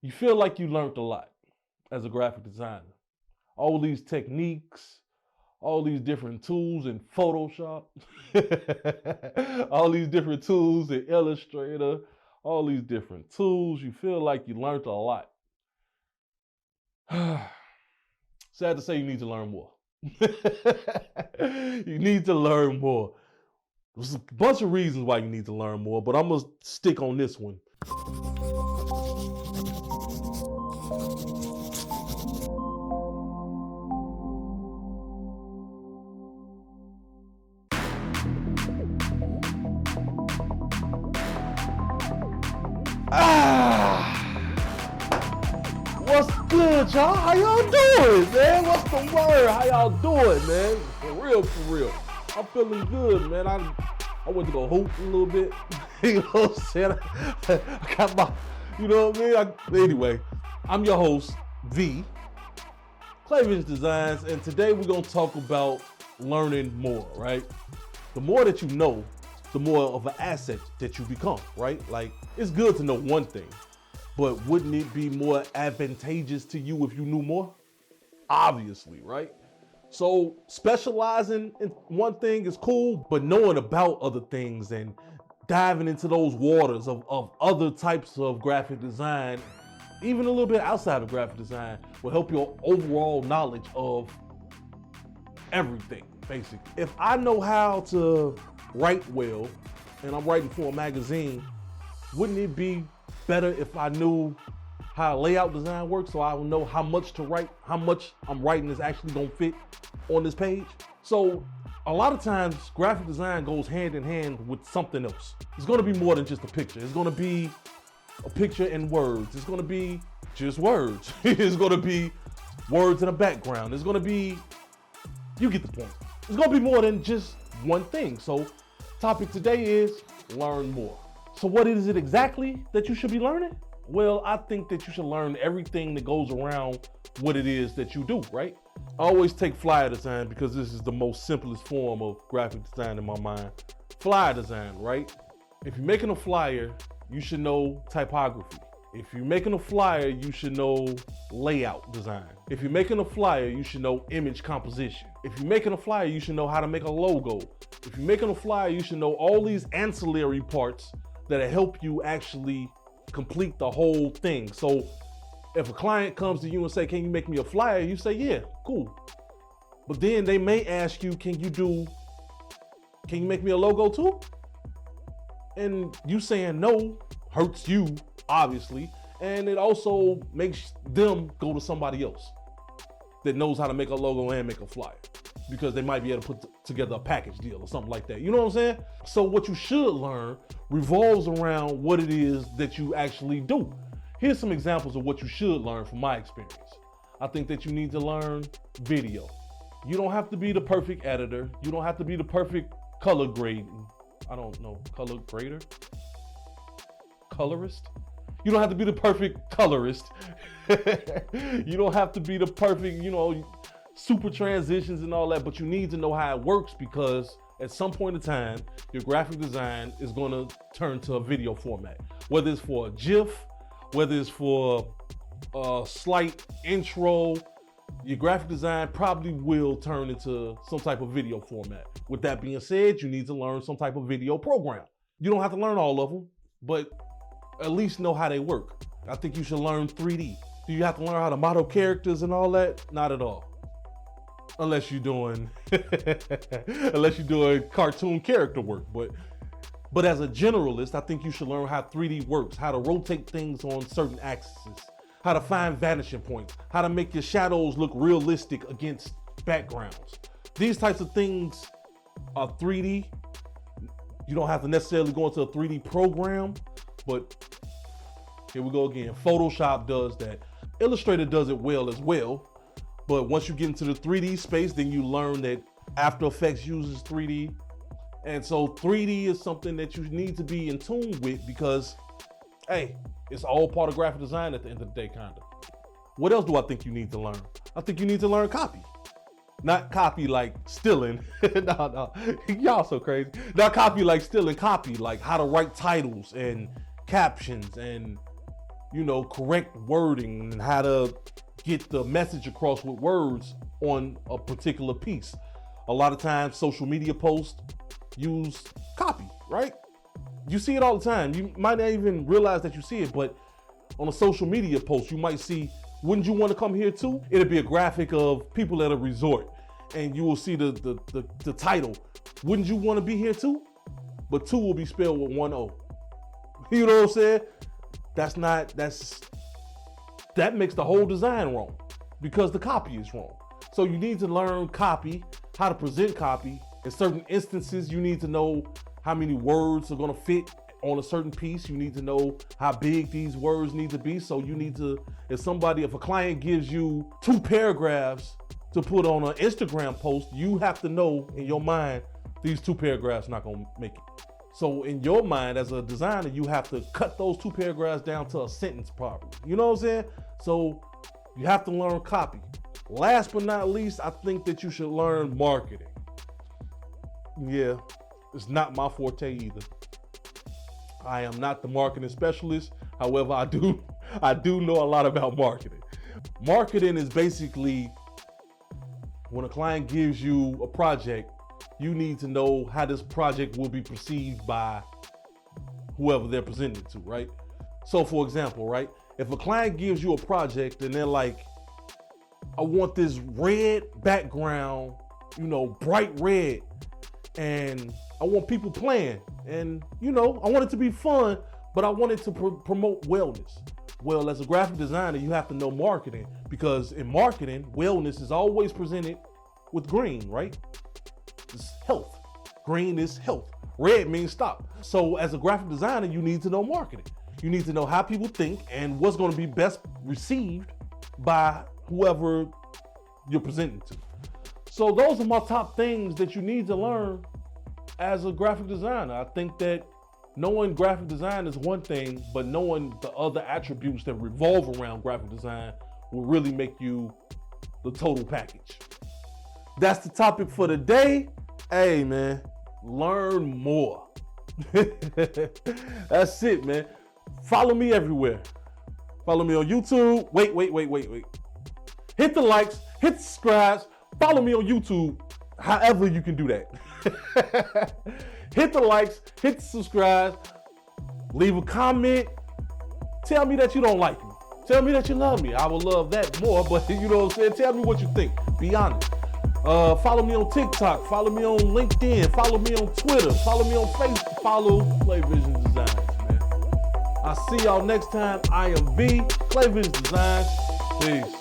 You feel like you learned a lot as a graphic designer. All these techniques, all these different tools in Photoshop, all these different tools in Illustrator, all these different tools. You feel like you learned a lot. Sad to say, you need to learn more. You need to learn more. There's a bunch of reasons why you need to learn more, but I'm going to stick on this one. What's good, y'all? How y'all doing, man? What's the word? How y'all doing, man? For real, for real. I'm feeling good, man. I went to go hoop a little bit. You know what I'm saying? I got my, you know what I mean? Anyway, I'm your host, V, Graphic's Designs, and today we're gonna talk about learning more, right? The more that you know, the more of an asset that you become, right? Like, it's good to know one thing, but wouldn't it be more advantageous to you if you knew more? Obviously, right? So specializing in one thing is cool, but knowing about other things and diving into those waters of other types of graphic design, even a little bit outside of graphic design, will help your overall knowledge of everything, basically. If I know how to write well, and I'm writing for a magazine, wouldn't it be better if I knew how layout design works, so I will know how much to write, how much I'm writing is actually gonna fit on this page? So a lot of times graphic design goes hand in hand with something else. It's gonna be more than just a picture. It's gonna be a picture and words. It's gonna be just words. It's gonna be words in a background. It's gonna be, you get the point. It's gonna be more than just one thing. So topic today is learn more. So what is it exactly that you should be learning? Well, I think that you should learn everything that goes around what it is that you do, right? I always take flyer design because this is the most simplest form of graphic design in my mind. Flyer design, right? If you're making a flyer, you should know typography. If you're making a flyer, you should know layout design. If you're making a flyer, you should know image composition. If you're making a flyer, you should know how to make a logo. If you're making a flyer, you should know all these ancillary parts that help you actually complete the whole thing. So if a client comes to you and say, can you make me a flyer? You say, yeah, cool. But then they may ask you, can you make me a logo too? And you saying no hurts you, obviously. And it also makes them go to somebody else that knows how to make a logo and make a flyer, because they might be able to put together a package deal or something like that. You know what I'm saying? So what you should learn revolves around what it is that you actually do. Here's some examples of what you should learn from my experience. I think that you need to learn video. You don't have to be the perfect editor. You don't have to be the perfect color grading. I don't know, color grader? Colorist? You don't have to be the perfect colorist. You don't have to be the perfect, super transitions and all that, but you need to know how it works, because at some point in time, your graphic design is gonna turn to a video format. Whether it's for a GIF, whether it's for a slight intro, your graphic design probably will turn into some type of video format. With that being said, you need to learn some type of video program. You don't have to learn all of them, but at least know how they work. I think you should learn 3D. Do you have to learn how to model characters and all that? Not at all. Unless you're doing cartoon character work. But as a generalist, I think you should learn how 3D works, how to rotate things on certain axes, how to find vanishing points, how to make your shadows look realistic against backgrounds. These types of things are 3D. You don't have to necessarily go into a 3D program, but here we go again. Photoshop does that. Illustrator does it well as well. But once you get into the 3D space, then you learn that After Effects uses 3D. And so 3D is something that you need to be in tune with, because, hey, it's all part of graphic design at the end of the day, kind of. What else do I think you need to learn? I think you need to learn copy. Not copy like stealing. No, y'all so crazy. Not copy like stealing, copy like how to write titles and captions and correct wording and how to get the message across with words on a particular piece. A lot of times social media posts use copy, right? You see it all the time. You might not even realize that you see it, but on a social media post, you might see, wouldn't you want to come here too? It'll be a graphic of people at a resort, and you will see the title, wouldn't you want to be here too? But two will be spelled with one O. You know what I'm saying? That makes the whole design wrong because the copy is wrong. So you need to learn copy, how to present copy. In certain instances, you need to know how many words are gonna fit on a certain piece. You need to know how big these words need to be. So you need to, if a client gives you 2 paragraphs to put on an Instagram post, you have to know in your mind, these 2 paragraphs not gonna make it. So in your mind as a designer, you have to cut those 2 paragraphs down to a sentence properly. You know what I'm saying? So you have to learn copy. Last but not least, I think that you should learn marketing. Yeah, it's not my forte either. I am not the marketing specialist. However, I do know a lot about marketing. Marketing is basically when a client gives you a project, you need to know how this project will be perceived by whoever they're presenting it to, right? So for example, right, if a client gives you a project and they're like, I want this red background, bright red, and I want people playing, and I want it to be fun, but I want it to promote wellness. Well, as a graphic designer, you have to know marketing, because in marketing, wellness is always presented with green, right? It's health. Green is health. Red means stop. So as a graphic designer, you need to know marketing. You need to know how people think and what's going to be best received by whoever you're presenting to. So those are my top things that you need to learn as a graphic designer. I think that knowing graphic design is one thing, but knowing the other attributes that revolve around graphic design will really make you the total package. That's the topic for the day. Hey man, learn more. That's it, man. Follow me everywhere. Follow me on YouTube. Wait. Hit the likes, hit the subscribes, follow me on YouTube, however you can do that. Hit the likes, hit the subscribe, leave a comment, tell me that you don't like me. Tell me that you love me. I would love that more, but you know what I'm saying? Tell me what you think, be honest. Follow me on TikTok, follow me on LinkedIn, follow me on Twitter, follow me on Facebook, follow Clay Vision Designs, man. I'll see y'all next time. I am V, Clay Vision Designs. Peace.